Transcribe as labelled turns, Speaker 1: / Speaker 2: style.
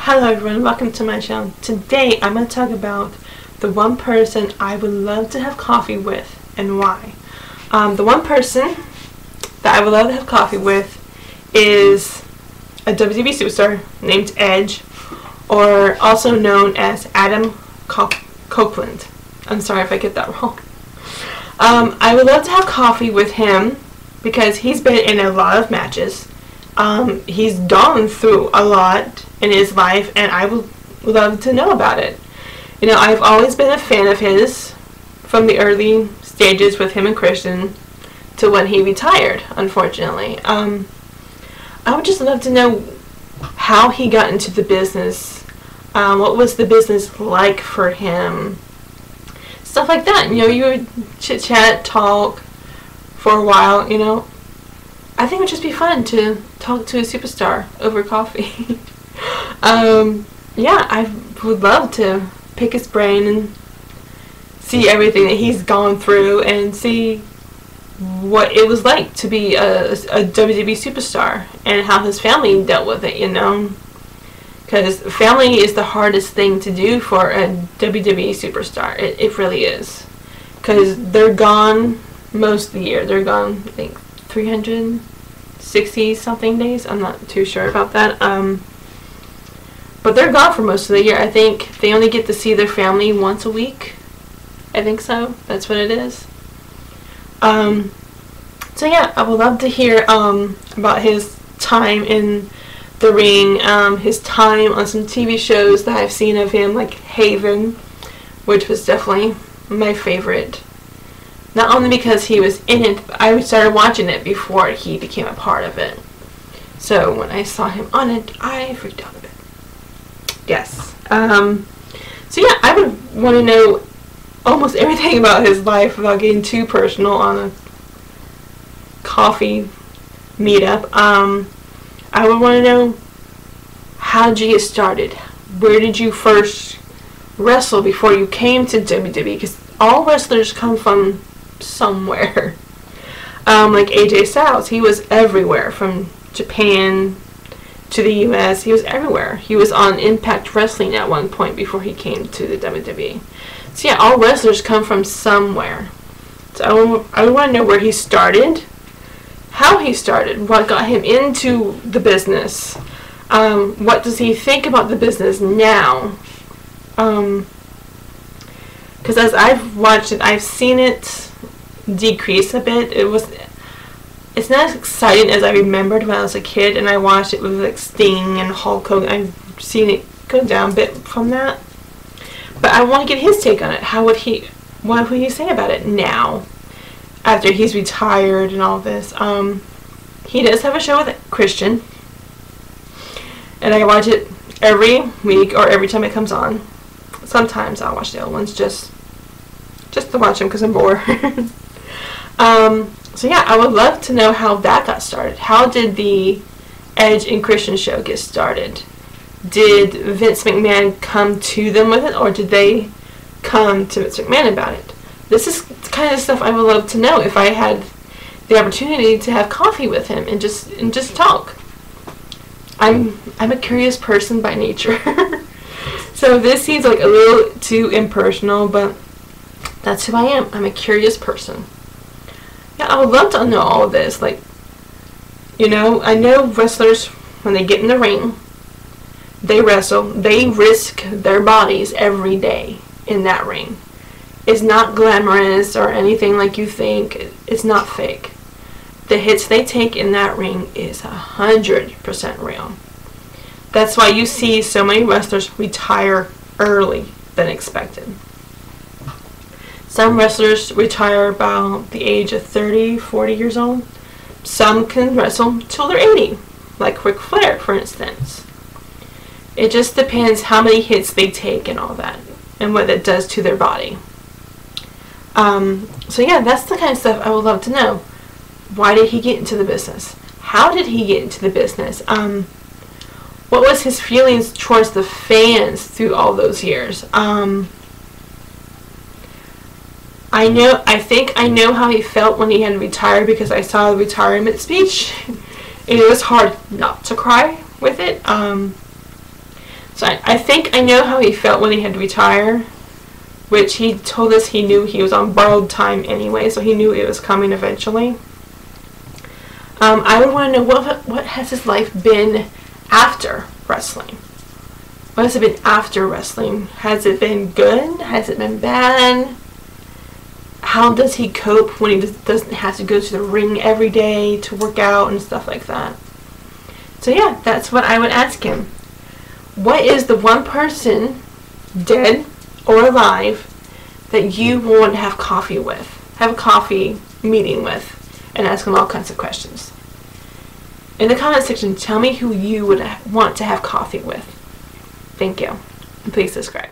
Speaker 1: Hello everyone, welcome to my channel. Today I'm going to talk about the one person I would love to have coffee with and why. The one person that I would love to have coffee with is a WWE superstar named Edge, or also known as Adam Copeland. I'm sorry if I get that wrong. I would love to have coffee with him because he's been in a lot of matches. He's gone through a lot in his life, and I would love to know about it. You know, I've always been a fan of his from the early stages with him and Christian to when he retired, unfortunately. I would just love to know how he got into the business, what was the business like for him, stuff like that. You know, you would chit-chat, talk for a while, you know. I think it would just be fun to talk to a superstar over coffee. Yeah, I would love to pick his brain and see everything that he's gone through and see what it was like to be a WWE superstar and how his family dealt with it, you know. Because family is the hardest thing to do for a WWE superstar. It really is. Because they're gone most of the year. They're gone, I think, 360 something days. I'm not too sure about that. But they're gone for most of the year. I think they only get to see their family once a week. I think so. That's what it is. So yeah, I would love to hear about his time in the ring, his time on some TV shows that I've seen of him, like Haven, which was definitely my favorite. Not only because he was in it, but I started watching it before he became a part of it. So when I saw him on it, I freaked out a bit. Yes. So yeah, I would want to know almost everything about his life without getting too personal on a coffee meetup. I would want to know, how did you get started? Where did you first wrestle before you came to WWE? Because all wrestlers come from somewhere. Like AJ Styles, he was everywhere, from Japan to the US. He was everywhere. He was on Impact Wrestling at one point before he came to the WWE. So yeah, all wrestlers come from somewhere. So I would want to know where he started, how he started, what got him into the business, what does he think about the business now. Because as I've watched it, I've seen it decrease a bit. It's not as exciting as I remembered when I was a kid and I watched it with like Sting and Hulk Hogan. I've seen it go down a bit from that. But I want to get his take on it. What would he say about it now, after he's retired and all this? He does have a show with Christian, and I watch it every week or every time it comes on. Sometimes I'll watch the other ones just to watch them because I'm bored. So yeah, I would love to know how that got started. How did the Edge and Christian show get started? Did Vince McMahon come to them with it, or did they come to Vince McMahon about it? This is the kind of stuff I would love to know if I had the opportunity to have coffee with him and just talk. I'm a curious person by nature. So this seems like a little too impersonal, but that's who I am. I'm a curious person. Yeah, I would love to know all of this. Like, you know, I know wrestlers, when they get in the ring, they wrestle, they risk their bodies every day in that ring. It's not glamorous or anything like you think. It's not fake. The hits they take in that ring is 100% real. That's why you see so many wrestlers retire early than expected. Some wrestlers retire about the age of 30, 40 years old. Some can wrestle till they're 80, like Ric Flair, for instance. It just depends how many hits they take and all that, and what that does to their body. So yeah, that's the kind of stuff I would love to know. Why did he get into the business? How did he get into the business? What was his feelings towards the fans through all those years? I think I know how he felt when he had to retire, because I saw the retirement speech, and it was hard not to cry with it. So I think I know how he felt when he had to retire, which he told us he knew he was on borrowed time anyway, so he knew it was coming eventually. I would want to know what has his life been after wrestling? What has it been after wrestling? Has it been good? Has it been bad? How does he cope when he doesn't have to go to the ring every day to work out and stuff like that? So yeah, that's what I would ask him. What is the one person, dead or alive, that you want to have coffee with? Have a coffee meeting with and ask him all kinds of questions. In the comment section, tell me who you would want to have coffee with. Thank you. And please subscribe.